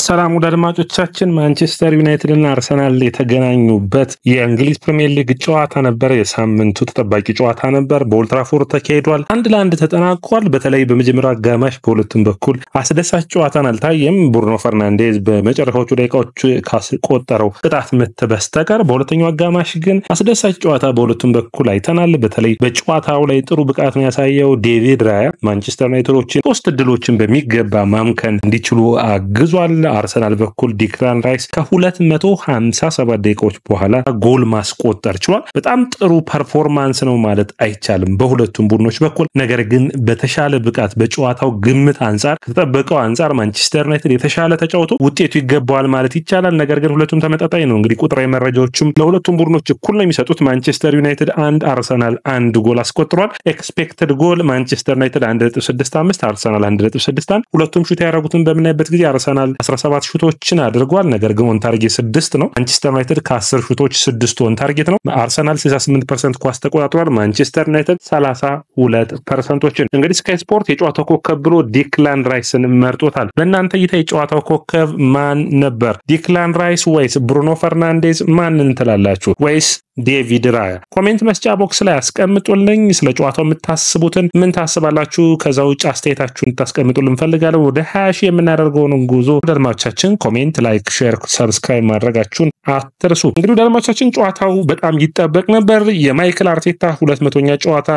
ሰላም ወደ አድማጮቻችን ማንቸስተር ዩናይትድ እና አርሰናል የተገናኙበት የእንግሊዝ ፕሪሚየር ሊግ ጨዋታ ነበር። የሳምንቱ ተጠባቂ ጨዋታ ነበር። በኦልድ ትራፎርድ ተካሂዷል። 1-1 ተጠናቋል። በተለይ በመጀመሪያው አጋማሽ በሁለቱም በኩል አስደሳች ጨዋታን አልታየም። ብሩኖ ፈርናንዴዝ በመጨረሻዎቹ ደቂቃዎች ካስቆጠረው ቅጣት ምት በስተቀር በሁለተኛው አጋማሽ ግን አስደሳች ጨዋታ በሁለቱም በኩል አይተናል። በተለይ በጨዋታው ላይ ጥሩ ብቃት ነው ያሳየው ዴቪድ ራያ ማንቸስተር ዩናይትዶችን 3 እድሎችን በሚገባ ማምከን እንዲችሉ አግዟል። አርሰናል በኩል ዲክላን ራይስ ከ257 ደቂቃዎች በኋላ ጎል ማስቆጠር ችሏል። በጣም ጥሩ ፐርፎርማንስ ነው ማለት አይቻልም በሁለቱም ቡድኖች በኩል። ነገር ግን በተሻለ ብቃት በጨዋታው ግምት አንፃር ከተጠበቀው አንፃር ማንቸስተር ዩናይትድ የተሻለ ተጫውቶ ውጤቱ ይገባዋል ማለት ይቻላል። ነገር ግን ሁለቱም ተመጣጣኝ ነው። እንግዲህ ቁጥራዊ መረጃዎችም ለሁለቱም ቡድኖች እኩል ነው የሚሰጡት። ማንቸስተር ዩናይትድ 1 አርሰናል 1 ጎል አስቆጥሯል። ኤክስፔክትድ ጎል ማንቸስተር ዩናይትድ 1.65 አርሰናል 1.61። ሁለቱም ሹት ያደረጉትን በምናይበት ጊዜ አርሰናል 17 ሹቶችን አድርጓል። ነገር ግን ኦን ታርጌት 6 ነው። ማንቸስተር ዩናይትድ ከ10 ሹቶች 6 ኦን ታርጌት ነው። አርሰናል 68% ኳስ ተቆጣጥሯል። ማንቸስተር ዩናይትድ 32%። እንግዲህ ስካይ ስፖርት የጨዋታው ኮከብ ብሎ ዲክላን ራይስን መርጦታል። በእናንተ እይታ የጨዋታው ኮከብ ማን ነበር? ዲክላን ራይስ ወይስ ብሩኖ ፈርናንዴዝ? ማንን ትላላችሁ? ወይስ ዴቪድ ራያ? ኮሜንት መስጫ ቦክስ ላይ አስቀምጡልኝ። ስለ ጨዋታው የምታስቡትን ምን ታስባላችሁ? ከዛ ውጭ አስተያየታችሁን ታስቀምጡልን ፈልጋለሁ። ወደ 20 ሺህ የምናደርገውን ጉዞ አድማጮቻችን ኮሜንት፣ ላይክ፣ ሼር፣ ሰብስክራይብ ማድረጋችሁን አትርሱ። እንግዲህ አድማጮቻችን ጨዋታው በጣም ይጠበቅ ነበር። የማይክል አርቴታ 200ኛ ጨዋታ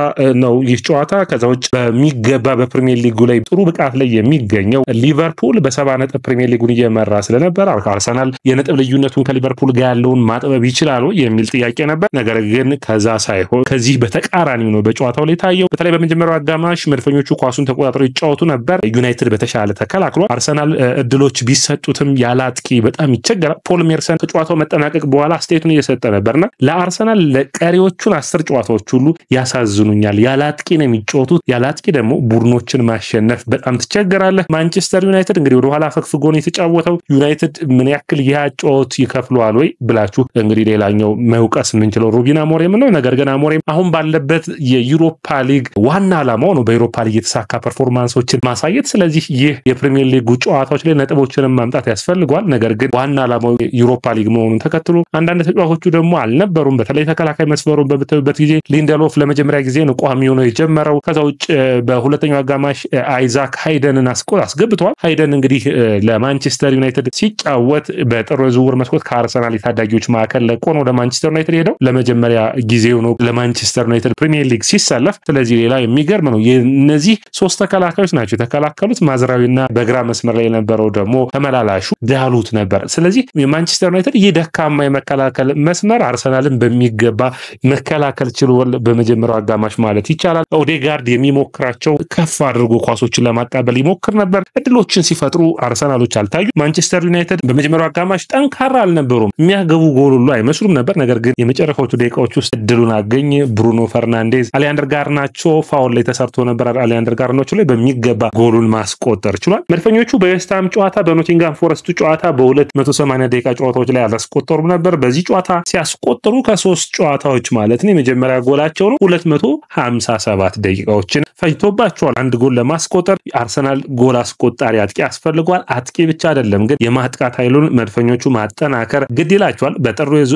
ነው ይህ ጨዋታ። ከዛ ውጭ በሚገባ በፕሪሚየር ሊጉ ላይ ጥሩ ብቃት ላይ የሚገኘው ሊቨርፑል በ70 ነጥብ ፕሪሚየር ሊጉን እየመራ ስለነበር አርሰናል የነጥብ ልዩነቱን ከሊቨርፑል ጋር ያለውን ማጥበብ ይችላል የሚል ጥያቄ ነበር። ነገር ግን ከዛ ሳይሆን ከዚህ በተቃራኒው ነው በጨዋታው ላይ ታየው። በተለይ በመጀመሪያው አጋማሽ መድፈኞቹ ኳሱን ተቆጣጥረው ይጫወቱ ነበር። ዩናይትድ በተሻለ ተከላክሏል። አርሰናል እድሎች ቢሰጡትም ያላጥቂ በጣም ይቸገራል። ፖል ሜርሰን ከጨዋታው መጠናቀቅ በኋላ አስተያየቱን እየሰጠ ነበርና ለአርሰናል ለቀሪዎቹን 10 ጨዋታዎች ሁሉ ያሳዝኑኛል። ያላጥቂ ነው የሚጫወቱት። ያላጥቂ ደግሞ ቡድኖችን ማሸነፍ በጣም ትቸገራለህ። ማንቸስተር ዩናይትድ እንግዲህ ወደ ኋላ ፈግፍጎ ነው የተጫወተው። ዩናይትድ ምን ያክል ያጫወት ይከፍለዋል ወይ ብላችሁ እንግዲህ ሌላኛው መውቀስ የምንችለው ሩበን አሞሪም ነው። ነገር ግን አሞሪም አሁን ባለበት የዩሮፓ ሊግ ዋና ዓላማው ነው በዩሮፓ ሊግ የተሳካ ፐርፎርማንሶችን ማሳየት። ስለዚህ ይህ የፕሪሚየር ሊግ ጨዋታዎች ላይ ነጥቦችንም ማምጣት ያስፈልጓል። ነገር ግን ዋና ዓላማው ዩሮፓ ሊግ መሆኑን ተከትሎ አንዳንድ ተጫዋቾቹ ደግሞ አልነበሩም። በተለይ ተከላካይ መስመሩን በምትበት ጊዜ ሊንደሎፍ ለመጀመሪያ ጊዜ ነው ቋሚ ሆኖ የጀመረው። ከዛ ውጭ በሁለተኛው አጋማሽ አይዛክ ሃይደንን አስገብቷል። ሃይደን እንግዲህ ለማንቸስተር ዩናይትድ ሲጫወት በጥር ዝውውር መስኮት ከአርሰናል የታዳጊዎች ማዕከል ለቆ ነው ወደ ማንቸስተር ዩናይትድ ሄደው ለመጀመሪያ ጊዜው ነው ለማንቸስተር ዩናይትድ ፕሪሚየር ሊግ ሲሰለፍ። ስለዚህ ሌላ የሚገርም ነው። የነዚህ 3 ተከላካዮች ናቸው የተከላከሉት። ማዝራዊና በግራ መስመር ላይ የነበረው ደግሞ ተመላላሹ ዳሉት ነበር። ስለዚህ የማንቸስተር ዩናይትድ የደካማ የመከላከል መስመር አርሰናልን በሚገባ መከላከል ችሏል በመጀመሪያው አጋማሽ ማለት ይቻላል። ኦዴጋርድ የሚሞክራቸው ከፍ አድርጎ ኳሶችን ለማጣበል ይሞክር ነበር። እድሎችን ሲፈጥሩ አርሰናሎች አልታዩ። ማንቸስተር ዩናይትድ በመጀመሪያው አጋማሽ ጠንካራ አልነበሩም። የሚያገቡ ጎል ሁሉ አይመስሉም ነበር። ነገር ግን የመጨረሻዎቹ ደቂቃዎች ውስጥ እድሉን አገኘ ብሩኖ ፈርናንዴዝ። አሊያንደር ጋርናቾ ፋውል ላይ ተሰርቶ ነበር። አሊያንደር ጋርናቾ ላይ በሚገባ ጎሉን ማስቆጠር ችሏል። መድፈኞቹ በዌስትሃም ጨዋታ በኖቲንጋም ፎረስቱ ጨዋታ በ280 ደቂቃ ጨዋታዎች ላይ አላስቆጠሩም ነበር። በዚህ ጨዋታ ሲያስቆጥሩ ከ3 ጨዋታዎች ማለት ነው የመጀመሪያ ጎላቸው ነው። 257 ደቂቃዎችን ፈጅቶባቸዋል አንድ ጎል ለማስቆጠር። አርሰናል ጎል አስቆጣሪ አጥቂ ያስፈልጓል። አጥቂ ብቻ አይደለም ግን የማጥቃት ኃይሉን መድፈኞቹ ማጠናከር ግድ ይላቸዋል።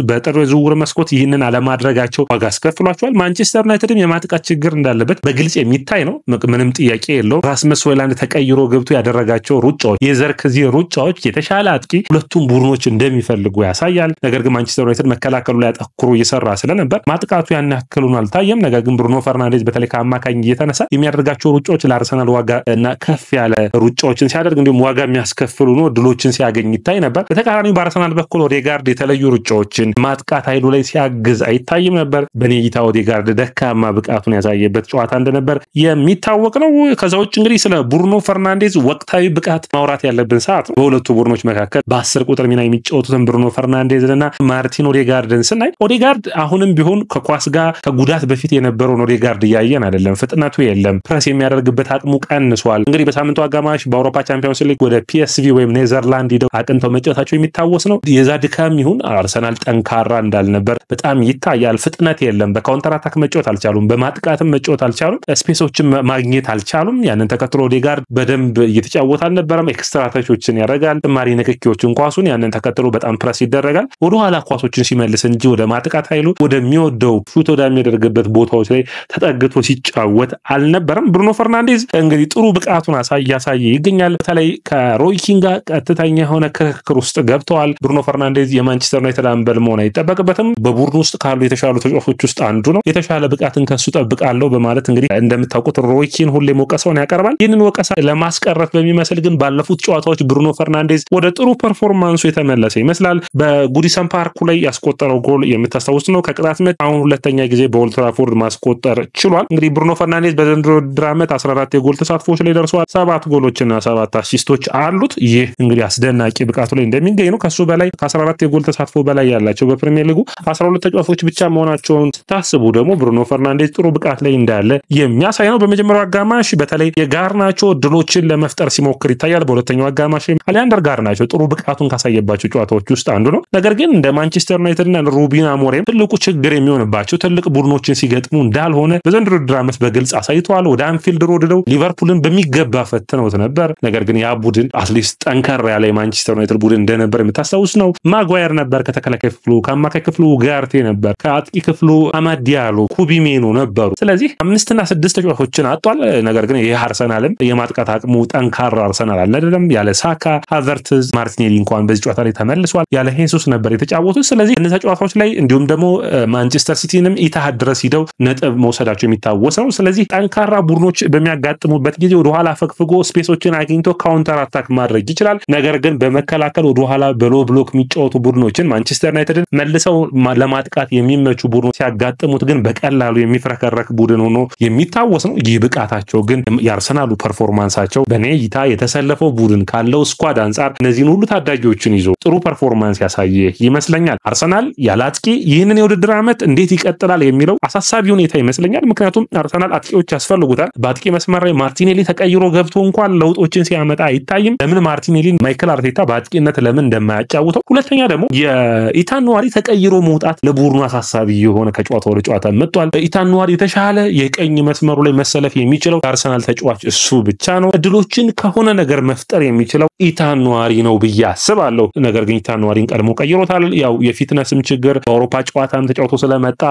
በጥር ዝውውር መስኮት ይህንን አለማድረጋቸው ዋጋ አስከፍሏቸዋል። ማንቸስተር ዩናይትድም የማጥቃት ችግር እንዳለበት በግልጽ የሚታይ ነው። ምንም ጥያቄ የለውም። ራስመስ ሆይሉንድ ተቀይሮ ገብቶ ያደረጋቸው ሩጫዎች የዘርክዚ ሩጫዎች የተሻለ አጥቂ ሁለቱም ቡድኖች እንደሚፈልጉ ያሳያል። ነገር ግን ማንቸስተር ዩናይትድ መከላከሉ ላይ አተኩሮ እየሰራ ስለነበር ማጥቃቱ ያን ያክሉን አልታየም። ነገር ግን ብሩኖ ፈርናንዴዝ በተለይ ከአማካኝ እየተነሳ የሚያደርጋቸው ሩጫዎች ለአርሰናል ዋጋ እና ከፍ ያለ ሩጫዎችን ሲያደርግ እንዲሁም ዋጋ የሚያስከፍሉ ነው ድሎችን ሲያገኝ ይታይ ነበር። በተቃራኒው በአርሰናል በኩል ኦዴጋርድ የተለዩ ሩጫዎችን ማጥቃት ኃይሉ ላይ ሲያግዝ አይታይም ነበር። በኔ እይታ ኦዴጋርድ ደካማ ብቃቱን ያሳየበት ጨዋታ እንደነበር የሚታወቅ ነው። ከዛ ውጭ እንግዲህ ስለ ብሩኖ ፈርናንዴዝ ወቅታዊ ብቃት ማውራት ያለብን ሰዓት ነው። በሁለቱ ቡድኖች መካከል በ10 ቁጥር ሚና የሚጫወቱትን ብሩኖ ፈርናንዴዝና ማርቲን ኦዴጋርድን ስናይ ኦዴጋርድ አሁንም ቢሆን ከኳስ ጋር ከጉዳት በፊት የነበረውን ኦዴጋርድ እያየን አይደለም። ፍጥነቱ የለም። የለም። ፕረስ የሚያደርግበት አቅሙ ቀንሷል። እንግዲህ በሳምንቱ አጋማሽ በአውሮፓ ቻምፒዮንስ ሊግ ወደ ፒኤስቪ ወይም ኔዘርላንድ ሄደው አቅንተው መጫወታቸው የሚታወስ ነው። የዛ ድካም ይሁን አርሰናል ጠንካራ እንዳልነበር በጣም ይታያል። ፍጥነት የለም። በካውንተር አታክ መጫወት አልቻሉም። በማጥቃትም መጫወት አልቻሉም። ስፔሶችን ማግኘት አልቻሉም። ያንን ተከትሎ ኦዴጋርድ በደንብ እየተጫወተ አልነበረም። ኤክስትራ ተቾችን ያደርጋል። ተማሪ ንክኪዎችን ኳሱን ያንን ተከትሎ በጣም ፕረስ ይደረጋል። ወደ ኋላ ኳሶችን ሲመልስ እንጂ ወደ ማጥቃት ኃይሉ ወደሚወደው ሹት ወደሚያደርግበት ቦታዎች ላይ ተጠግቶ ሲጫወት አልነበረም። ብሩኖ ፈርናንዴዝ እንግዲህ ጥሩ ብቃቱን እያሳየ ይገኛል። በተለይ ከሮይ ኪን ጋር ቀጥተኛ የሆነ ክርክር ውስጥ ገብተዋል። ብሩኖ ፈርናንዴዝ የማንቸስተር ዩናይትድ አምበል መሆን አይጠበቅበትም። በቡድኑ ውስጥ ካሉ የተሻሉ ተጫዋቾች ውስጥ አንዱ ነው። የተሻለ ብቃትን ከሱ ጠብቃለሁ በማለት እንግዲህ እንደምታውቁት ሮይ ኪን ሁሌ ወቀሳውን ያቀርባል። ይህንን ወቀሳ ለማስቀረት በሚመስል ግን ባለፉት ጨዋታዎች ብሩኖ ፈርናንዴዝ ወደ ጥሩ ፐርፎርማንሱ የተመለሰ ይመስላል። በጉዲሰን ፓርኩ ላይ ያስቆጠረው ጎል የምታስታውስ ነው። ከቅጣት ምት አሁን ሁለተኛ ጊዜ በኦልድ ትራፎርድ ማስቆጠር ችሏል። እንግዲህ ብሩኖ ፈርናንዴዝ በዘንድሮ ውድድር ዓመት 14 የጎል ተሳትፎች ላይ ደርሷል። 7 ጎሎችና 7 አሲስቶች አሉት። ይህ እንግዲህ አስደናቂ ብቃቱ ላይ እንደሚገኝ ነው። ከሱ በላይ ከ14 የጎል ተሳትፎ በላይ ያላቸው በፕሪሚየር ሊጉ 12 ተጫዋቾች ብቻ መሆናቸውን ስታስቡ ደግሞ ብሩኖ ፈርናንዴዝ ጥሩ ብቃት ላይ እንዳለ የሚያሳይ ነው። በመጀመሪያው አጋማሽ በተለይ የጋርናቾ ድሎችን ለመፍጠር ሲሞክር ይታያል። በሁለተኛው አጋማሽ አሊያንደር ጋርናቾ ጥሩ ብቃቱን ካሳየባቸው ጨዋታዎች ውስጥ አንዱ ነው። ነገር ግን እንደ ማንቸስተር ዩናይትድ እና ሩበን አሞሪም ትልቁ ችግር የሚሆንባቸው ትልቅ ቡድኖችን ሲገጥሙ እንዳልሆነ በዘንድሮ ውድድር ዓመት በግልጽ አሳይተዋል። ወደ አንፊልድ ሮድ ሄደው ሊቨርፑልን በሚገባ ፈትነውት ነበር። ነገር ግን ያ ቡድን አትሊስት ጠንከር ያለ የማንቸስተር ዩናይትድ ቡድን እንደነበር የምታስታውስ ነው። ማጓየር ነበር ከተከላካይ ክፍሉ፣ ከአማካይ ክፍሉ ጋርቴ ነበር፣ ከአጥቂ ክፍሉ አማድ ዲያሎ፣ ኩቢሜኖ ነበሩ። ስለዚህ 5 እና 6 ተጫዋቾችን አጥቷል። ነገር ግን ይህ አርሰናልም የማጥቃት አቅሙ ጠንካራ አርሰናል አልነበረም። ያለ ሳካ፣ ሃቨርትዝ፣ ማርቲኔሊ እንኳን በዚህ ጨዋታ ላይ ተመልሷል። ያለ ሄሱስ ነበር የተጫወቱት። ስለዚህ እነዚህ ጨዋታዎች ላይ እንዲሁም ደግሞ ማንቸስተር ሲቲንም ኢታሃድ ድረስ ሂደው ነጥብ መውሰዳቸው የሚታወስ ነው። ስለዚህ ጠንካራ ቡድኖች በሚያጋጥሙበት ጊዜ ወደ ኋላ ፈግፍጎ ስፔሶችን አግኝቶ ካውንተር አታክ ማድረግ ይችላል። ነገር ግን በመከላከል ወደ ኋላ በሎ ብሎክ የሚጫወቱ ቡድኖችን ማንቸስተር ዩናይትድን መልሰው ለማጥቃት የሚመቹ ቡድኖች ሲያጋጥሙት ግን በቀላሉ የሚፍረከረክ ቡድን ሆኖ የሚታወስ ነው። ይህ ብቃታቸው ግን የአርሰናሉ ፐርፎርማንሳቸው በኔ እይታ የተሰለፈው ቡድን ካለው ስኳድ አንጻር እነዚህን ሁሉ ታዳጊዎችን ይዞ ጥሩ ፐርፎርማንስ ያሳየ ይመስለኛል። አርሰናል ያላጥቂ ይህንን የውድድር ዓመት እንዴት ይቀጥላል የሚለው አሳሳቢ ሁኔታ ይመስለኛል። ምክንያቱም አርሰናል አጥቂዎች ያስፈልጉታል። በአጥቂ መስመር ላይ ማርቲኔሊ ተቀይሮ ገብቶ እንኳን ለውጦችን ሲያመጣ አይታይም። ለምን ማርቲኔሊን ማይክል አርቴታ በአጥቂነት ለምን እንደማያጫውተው። ሁለተኛ ደግሞ የኢታን ንዋሪ ተቀይሮ መውጣት ለቡድኑ አሳሳቢ የሆነ ከጨዋታ ወደ ጨዋታ መጥቷል። ኢታን ንዋሪ የተሻለ የቀኝ መስመሩ ላይ መሰለፍ የሚችለው አርሰናል ተጫዋች እሱ ብቻ ነው። እድሎችን ከሆነ ነገር መፍጠር የሚችለው ኢታን ንዋሪ ነው ብዬ አስባለሁ። ነገር ግን ኢታን ንዋሪን ቀድሞ ቀይሮታል። ያው የፊትነስም ችግር በአውሮፓ ጨዋታም ተጫውቶ ስለመጣ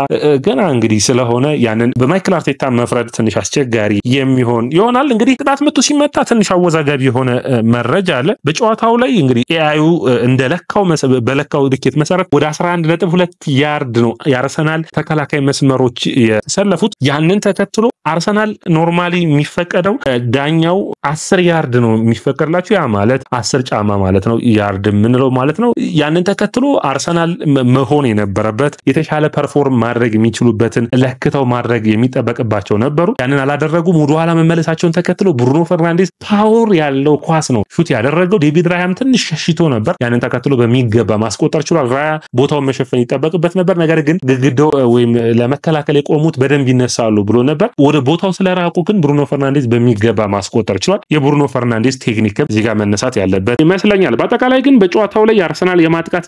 ገና እንግዲህ ስለሆነ ያንን በማይክል አርቴታ መፍረድ ትንሽ አስቸጋሪ የሚሆን ይሆናል። እንግዲህ ቅጣት ምቱ ሲመታ ትንሽ አወዛጋቢ የሆነ መረጃ አለ። በጨዋታው ላይ እንግዲህ ኤአዩ እንደለካው በለካው ልኬት መሰረት ወደ 11.2 ያርድ ነው የአርሰናል ተከላካይ መስመሮች የተሰለፉት። ያንን ተከትሎ አርሰናል ኖርማሊ የሚፈቀደው ዳኛው 10 ያርድ ነው የሚፈቀድላቸው። ያ ማለት 10 ጫማ ማለት ነው፣ ያርድ የምንለው ማለት ነው። ያንን ተከትሎ አርሰናል መሆን የነበረበት የተሻለ ፐርፎርም ማድረግ የሚችሉበትን ለክተው ማድረግ የሚጠበቅባቸው ነበሩ። ያንን አላደረጉም። ወደ ኋላ መመለሳቸውን ተከትሎ ብሩኖ ፈርናንዴዝ ፓወር ያለው ኳስ ነው ሹት ያደረገው። ዴቪድ ራያም ትንሽ ሸሽቶ ነበር። ያንን ተከትሎ በሚገባ ማስቆጠር ችሏል። ራያ ቦታውን መሸፈን ይጠበቅበት ነበር። ነገር ግን ግድግዳው ወይም ለመከላከል የቆሙት በደንብ ይነሳሉ ብሎ ነበር። ወደ ቦታው ስለራቁ ግን ብሩኖ ፈርናንዴዝ በሚገባ ማስቆጠር ችሏል። የብሩኖ ፈርናንዴዝ ቴክኒክም እዚህ ጋር መነሳት ያለበት ይመስለኛል። በአጠቃላይ ግን በጨዋታው ላይ የአርሰናል የማጥቃት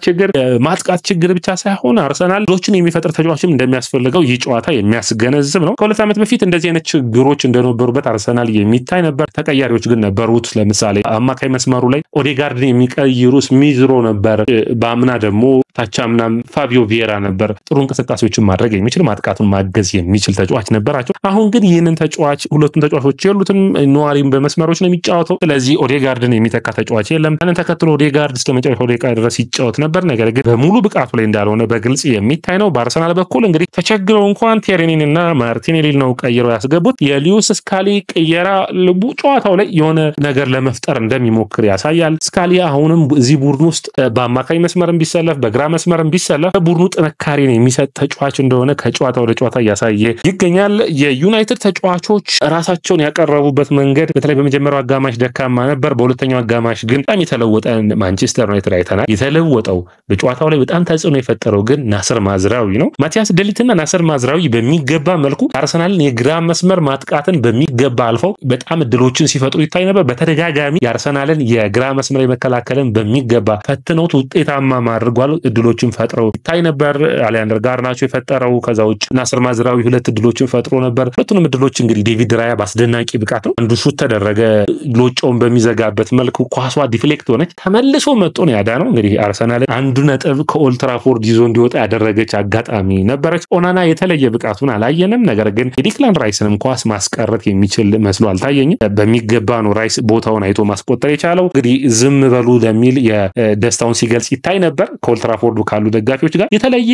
ችግር ብቻ ሳይሆን አርሰናል ዶችን የሚፈጥር ተጫዋችም እንደሚያስፈልገው ይህ ጨዋታ የሚያስገነዝብ ነው። ከሁለት ዓመት በፊት እንደዚህ አይነት ችግሮች እንደነበሩበት አርሰናል የሚታይ ነበር። ተቀያሪዎች ግን ነበሩት። ለምሳሌ አማካይ መስመሩ ላይ ኦዴጋርድን የሚቀይሩ ስሚዝሮ ነበር። በአምና ደግሞ ታቻምናም ፋቢዮ ቪዬራ ነበር። ጥሩ እንቅስቃሴዎችን ማድረግ የሚችል ማጥቃቱን ማገዝ የሚችል ተጫዋች ነበራቸው። አሁን ግን ይህንን ተጫዋች ሁለቱም ተጫዋቾች የሉትም። ኑዋሪም በመስመሮች ነው የሚጫወተው። ስለዚህ ኦዴጋርድን የሚተካ ተጫዋች የለም። ያንን ተከትሎ ኦዴጋርድ እስከ መጨረሻው ደቂቃ ድረስ ይጫወት ነበር። ነገር ግን በሙሉ ብቃቱ ላይ እንዳልሆነ በግልጽ የሚታይ ነው። በአርሰናል በኩል እንግዲህ ተቸግረው እንኳን ቴሬኒንና ማርቲኔሊን ነው ቀይረው ያስገቡት። የሊዩስ ስካሊ ቅየራ ልቡ ጨዋታው ላይ የሆነ ነገር ለመፍጠር እንደሚሞክር ያሳያል። ስካሊ አሁንም እዚህ ቡድን ውስጥ በአማካኝ መስመርም ቢሰለፍ በግራ በግራ መስመርም ቢሰለፍ ቡድኑ ጥንካሬን የሚሰጥ ተጫዋች እንደሆነ ከጨዋታ ወደ ጨዋታ እያሳየ ይገኛል። የዩናይትድ ተጫዋቾች ራሳቸውን ያቀረቡበት መንገድ በተለይ በመጀመሪያው አጋማሽ ደካማ ነበር። በሁለተኛው አጋማሽ ግን በጣም የተለወጠ ማንቸስተር ዩናይትድ አይተናል። የተለወጠው በጨዋታው ላይ በጣም ተጽዕኖ የፈጠረው ግን ናስር ማዝራዊ ነው። ማቲያስ ደሊትና ናስር ማዝራዊ በሚገባ መልኩ አርሰናልን የግራ መስመር ማጥቃትን በሚገባ አልፈው በጣም እድሎችን ሲፈጥሩ ይታይ ነበር። በተደጋጋሚ የአርሰናልን የግራ መስመር የመከላከልን በሚገባ ፈትነውት ውጤታማ ማድረጓል። እድሎችን ፈጥረው ይታይ ነበር። አሊያንደር ጋርናቾ የፈጠረው ከዛ ውጭ ናስር ማዝራዊ ሁለት እድሎችን ፈጥሮ ነበር። ሁለቱንም እድሎች እንግዲህ ዴቪድ ራያ በአስደናቂ ብቃት ነው አንዱ ሹት ተደረገ ሎጮውን በሚዘጋበት መልኩ ኳሷ ዲፍሌክት ሆነች ተመልሶ መጥቶ ነው ያዳነው። እንግዲህ አርሰናልን አንዱ ነጥብ ከኦልድ ትራፎርድ ይዞ እንዲወጣ ያደረገች አጋጣሚ ነበረች። ኦናና የተለየ ብቃቱን አላየንም። ነገር ግን የዲክላን ራይስንም ኳስ ማስቀረት የሚችል መስሎ አልታየኝም። በሚገባ ነው ራይስ ቦታውን አይቶ ማስቆጠር የቻለው። እንግዲህ ዝም በሉ ለሚል የደስታውን ሲገልጽ ይታይ ነበር። ከኦልድ ትራፎርድ ካሉ ደጋፊዎች ጋር የተለየ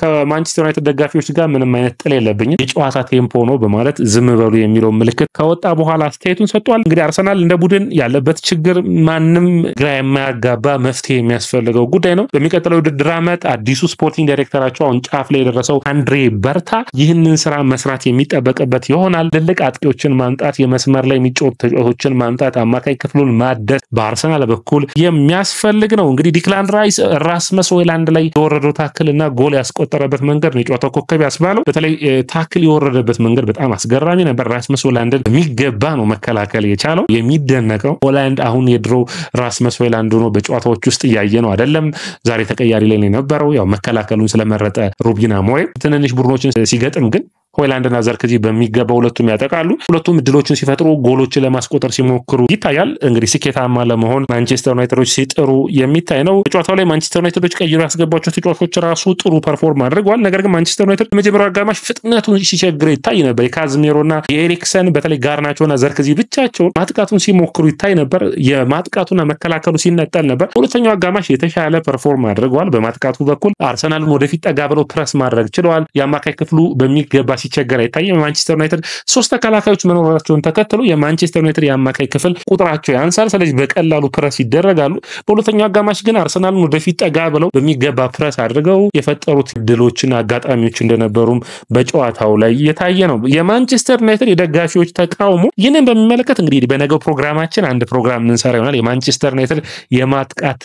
ከማንቸስተር ዩናይትድ ደጋፊዎች ጋር ምንም አይነት ጥል የለብኝም የጨዋታ ቴምፖ ነው በማለት ዝም በሉ የሚለው ምልክት ከወጣ በኋላ አስተያየቱን ሰጥቷል። እንግዲህ አርሰናል እንደ ቡድን ያለበት ችግር ማንም ግራ የማያጋባ መፍትሄ የሚያስፈልገው ጉዳይ ነው። በሚቀጥለው ውድድር ዓመት አዲሱ ስፖርቲንግ ዳይሬክተራቸው አሁን ጫፍ ላይ የደረሰው አንድሬ በርታ ይህንን ስራ መስራት የሚጠበቅበት ይሆናል። ትልቅ አጥቂዎችን ማምጣት፣ የመስመር ላይ የሚጫወቱ ተጫዋቾችን ማምጣት፣ አማካይ ክፍሉን ማደስ በአርሰናል በኩል የሚያስፈልግ ነው። እንግዲህ ዲክላን ራይስ ራስመስ ሆይላንድ ላይ የወረደው ታክልና ጎል ያስቆጠረበት መንገድ ነው የጨዋታው ኮከብ ያስባለው። በተለይ ታክል የወረደበት መንገድ በጣም አስገራሚ ነበር። ራስመስ ሆይላንድን የሚገባ ነው መከላከል የቻለው። የሚደነቀው ሆይላንድ አሁን የድሮ ራስመስ ሆይላንድ ሆኖ በጨዋታዎች ውስጥ እያየ ነው አይደለም። ዛሬ ተቀያሪ ላይ ነው የነበረው። ያው መከላከሉን ስለመረጠ ሩበን አሞሪም ትንንሽ ቡድኖችን ሲገጥም ግን ሆይላንድና ዘርክዚ በሚገባ ሁለቱም ያጠቃሉ። ሁለቱም እድሎችን ሲፈጥሩ ጎሎችን ለማስቆጠር ሲሞክሩ ይታያል። እንግዲህ ስኬታማ ለመሆን ማንቸስተር ዩናይትዶች ሲጥሩ የሚታይ ነው። በጨዋታው ላይ ማንቸስተር ዩናይትዶች ቀይሮ ያስገባቸው ተጫዋቾች ራሱ ጥሩ ፐርፎርም አድርገዋል። ነገር ግን ማንቸስተር ዩናይትድ በመጀመሪያው አጋማሽ ፍጥነቱን ሲቸግረው ይታይ ነበር። የካዝሜሮና የኤሪክሰን በተለይ ጋርናቾና ዘርክዚ ብቻቸውን ማጥቃቱን ሲሞክሩ ይታይ ነበር። የማጥቃቱና መከላከሉ ሲነጠል ነበር። ሁለተኛው አጋማሽ የተሻለ ፐርፎርም አድርገዋል። በማጥቃቱ በኩል አርሰናልን ወደፊት ጠጋ ብለው ፕረስ ማድረግ ችለዋል። የአማካይ ክፍሉ በሚገባ ሲቸገር አይታየም። ማንቸስተር ዩናይትድ ሶስት ተከላካዮች መኖራቸውን ተከትሎ የማንቸስተር ዩናይትድ የአማካይ ክፍል ቁጥራቸው ያንሳል። ስለዚህ በቀላሉ ፕረስ ይደረጋሉ። በሁለተኛው አጋማሽ ግን አርሰናልን ወደፊት ጠጋ ብለው በሚገባ ፕረስ አድርገው የፈጠሩት ድሎችና አጋጣሚዎች እንደነበሩም በጨዋታው ላይ የታየ ነው። የማንቸስተር ዩናይትድ የደጋፊዎች ተቃውሞ ይህንን በሚመለከት እንግዲህ በነገው ፕሮግራማችን አንድ ፕሮግራም እንሰራ ይሆናል። የማንቸስተር ዩናይትድ የማጥቃት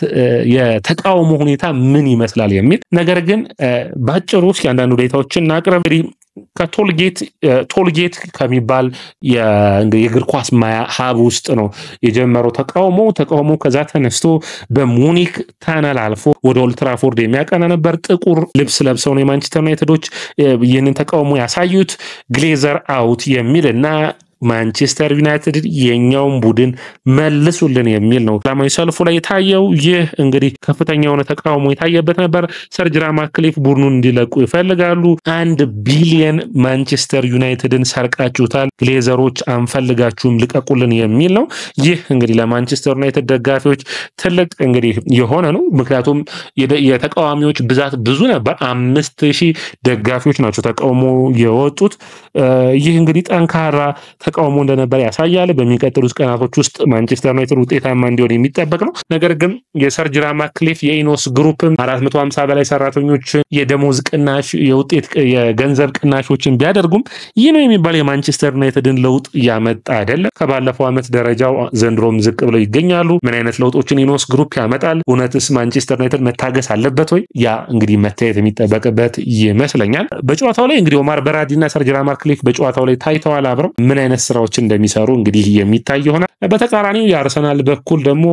የተቃውሞ ሁኔታ ምን ይመስላል የሚል ነገር ግን ባጭሩ እስኪ አንዳንድ ሁኔታዎችን እናቅርብ። ቶልጌት ከሚባል የእግር ኳስ ማያ ሀብ ውስጥ ነው የጀመረው ተቃውሞ ከዛ ተነስቶ በሙኒክ ተነል አልፎ ወደ ኦልድ ትራፎርድ የሚያቀና ነበር። ጥቁር ልብስ ለብሰው ነው የማንቸስተር ዩናይትዶች ይህንን ተቃውሞ ያሳዩት። ግሌዘር አውት የሚልና ማንቸስተር ዩናይትድ የኛውን ቡድን መልሱልን የሚል ነው ሰላማዊ ሰልፉ ላይ የታየው። ይህ እንግዲህ ከፍተኛ የሆነ ተቃውሞ የታየበት ነበር። ሰር ጂም ራትክሊፍ ቡድኑን እንዲለቁ ይፈልጋሉ። 1 ቢሊየን ማንቸስተር ዩናይትድን ሰርቃችሁታል፣ ግሌዘሮች አንፈልጋችሁም፣ ልቀቁልን የሚል ነው። ይህ እንግዲህ ለማንቸስተር ዩናይትድ ደጋፊዎች ትልቅ እንግዲህ የሆነ ነው። ምክንያቱም የተቃዋሚዎች ብዛት ብዙ ነበር። 5000 ደጋፊዎች ናቸው ተቃውሞ የወጡት። ይህ እንግዲህ ጠንካራ ተቃውሞ እንደነበር ያሳያል። በሚቀጥሉት ቀናቶች ውስጥ ማንቸስተር ዩናይትድ ውጤታማ እንዲሆን የሚጠበቅ ነው። ነገር ግን የሰር ጂም ራትክሊፍ የኢኖስ ግሩፕ 450 በላይ ሰራተኞች የደሞዝ ቅናሽ የገንዘብ ቅናሾችን ቢያደርጉም ይህ ነው የሚባል የማንቸስተር ዩናይትድን ለውጥ ያመጣ አይደለም። ከባለፈው ዓመት ደረጃው ዘንድሮም ዝቅ ብለው ይገኛሉ። ምን አይነት ለውጦችን ኢኖስ ግሩፕ ያመጣል? እውነትስ ማንቸስተር ዩናይትድ መታገስ አለበት ወይ? ያ እንግዲህ መታየት የሚጠበቅበት ይመስለኛል። በጨዋታው ላይ እንግዲህ ኦማር በራዲና ሰር ጂም ራትክሊፍ በጨዋታው ላይ ታይተዋል። አብረው ምን አይነት ስራዎችን እንደሚሰሩ እንግዲህ የሚታይ ይሆናል። በተቃራኒው የአርሰናል በኩል ደግሞ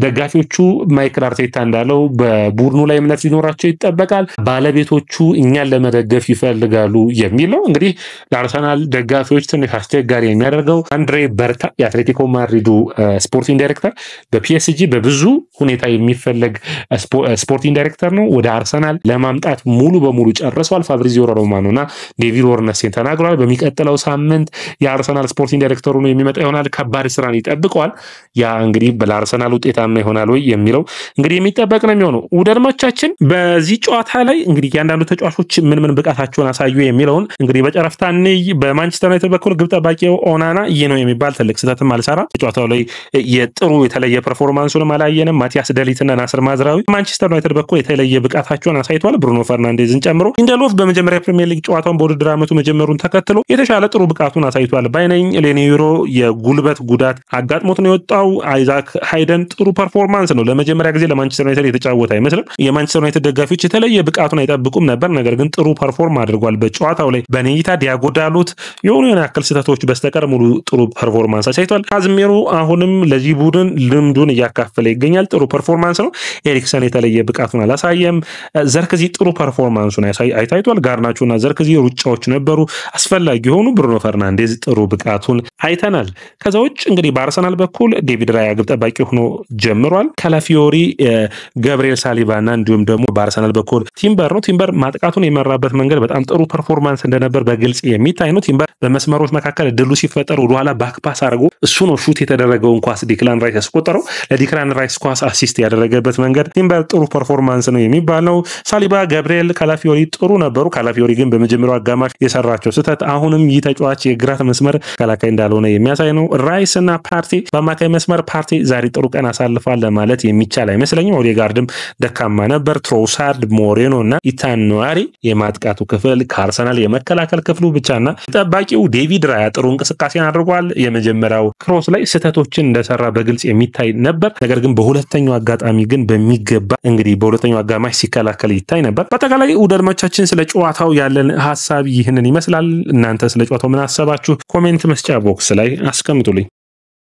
ደጋፊዎቹ ማይክል አርቴታ እንዳለው በቡድኑ ላይ እምነት ሊኖራቸው ይጠበቃል። ባለቤቶቹ እኛን ለመደገፍ ይፈልጋሉ የሚል ነው። እንግዲህ ለአርሰናል ደጋፊዎች ትንሽ አስቸጋሪ የሚያደርገው አንድሬ በርታ የአትሌቲኮ ማድሪዱ ስፖርቲንግ ዳይሬክተር በፒኤስጂ በብዙ ሁኔታ የሚፈለግ ስፖርቲንግ ዳይሬክተር ነው። ወደ አርሰናል ለማምጣት ሙሉ በሙሉ ጨርሰዋል። ፋብሪዚዮ ሮማኖና ዴቪድ ኦርነስቴን ተናግረዋል። በሚቀጥለው ሳምንት የአርሰናል ስፖርቲንግ ዳይሬክተሩ ነው የሚመጣ ይሆናል። ከባድ ስራን ይጠብቀዋል። ያ እንግዲህ በአርሰናል ውጤታማ ይሆናል ወይ የሚለው እንግዲህ የሚጠበቅ ነው የሚሆነው። ውደድማቻችን በዚህ ጨዋታ ላይ እንግዲህ ያንዳንዱ ተጫዋቾች ምን ብቃታቸውን አሳዩ የሚለውን እንግዲህ በጨረፍታ በማንቸስተር ዩናይትድ በኩል ግብ ጠባቂው ኦናና ይህ ነው የሚባል ትልቅ ስህተትም አልሰራ። ጨዋታው ላይ የጥሩ የተለየ ፐርፎርማንሱንም አላየንም። ማቲያስ ደሊትና ናስር ማዝራዊ ማንቸስተር ዩናይትድ በኩል የተለየ ብቃታቸውን አሳይቷል፣ ብሩኖ ፈርናንዴዝን ጨምሮ። ሊንደሎፍ በመጀመሪያ ፕሪሚየር ሊግ ጨዋታውን በውድድር ዓመቱ መጀመሩን ተከትሎ የተሻለ ጥሩ ብቃቱን አሳይቷል ባይነኝ። ሌኒሮ የጉልበት ጉዳት አጋጥሞት ነው የወጣው። አይዛክ ሃይደን ጥሩ ፐርፎርማንስ ነው። ለመጀመሪያ ጊዜ ለማንቸስተር ዩናይትድ የተጫወተ አይመስልም። የማንቸስተር ዩናይትድ ደጋፊዎች የተለየ ብቃቱን አይጠብቁም ነበር፣ ነገር ግን ጥሩ ፐርፎርም አድርጓል በጨዋታው ላይ። በኔይታ ዲያጎ ዳሎት የሆኑ ያክል ስህተቶች በስተቀር ሙሉ ጥሩ ፐርፎርማንስ አሳይቷል። ካዝሜሮ አሁንም ለዚህ ቡድን ልምዱን እያካፈለ ይገኛል። ጥሩ ፐርፎርማንስ ነው። ኤሪክሰን የተለየ ብቃቱን አላሳየም። ዘርክዚ ጥሩ ፐርፎርማንሱን አይታይቷል። ጋርናቾና ዘርክዚ ሩጫዎች ነበሩ አስፈላጊ የሆኑ። ብሩኖ ፈርናንዴዝ ጥሩ ብቃቱን አይተናል። ከዛ ውጭ እንግዲህ በአርሰናል በኩል ዴቪድ ራያ ግብ ጠባቂ ሆኖ ጀምሯል። ካላፊዮሪ፣ ገብርኤል ሳሊባና እንዲሁም ደግሞ በአርሰናል በኩል ቲምበር ነው። ቲምበር ማጥቃቱን የመራበት መንገድ በጣም ጥሩ ፐርፎርማንስ እንደነበር በግልጽ የሚታይ ነው። ቲምበር በመስመሮች መካከል ድሉ ሲፈጠር ወደኋላ ባክፓስ አድርጎ እሱ ነው ሹት የተደረገውን ኳስ ዲክላን ራይስ ያስቆጠረው። ለዲክላን ራይስ ኳስ አሲስት ያደረገበት መንገድ ቲምበር ጥሩ ፐርፎርማንስ ነው የሚባለው። ሳሊባ፣ ገብርኤል፣ ካላፊዮሪ ጥሩ ነበሩ። ካላፊዮሪ ግን በመጀመሪያው አጋማሽ የሰራቸው ስህተት አሁንም ይህ ተጫዋች የግራ መስመር ተከላካይ እንዳልሆነ የሚያሳይ ነው። ራይስ እና ፓርቲ በአማካይ መስመር ፓርቲ ዛሬ ጥሩ ቀን አሳልፏል ለማለት የሚቻል አይመስለኝም። ኦዴጋርድም ደካማ ነበር። ትሮሳርድ፣ ሞሬኖ እና ኢታን ኑዋሪ የማጥቃቱ ክፍል ከአርሰናል የመከላከል ክፍሉ ብቻና ጠባቂው ዴቪድ ራያ ጥሩ እንቅስቃሴን አድርጓል። የመጀመሪያው ክሮስ ላይ ስህተቶችን እንደሰራ በግልጽ የሚታይ ነበር። ነገር ግን በሁለተኛው አጋጣሚ ግን በሚገባ እንግዲህ በሁለተኛው አጋማሽ ሲከላከል ይታይ ነበር። በአጠቃላይ ውደድማቻችን ስለ ጨዋታው ያለን ሀሳብ ይህንን ይመስላል። እናንተ ስለ ጨዋታው ምን አሰባችሁ? ኮሜንት መስጫ ቦክስ ላይ አስቀምጡልኝ።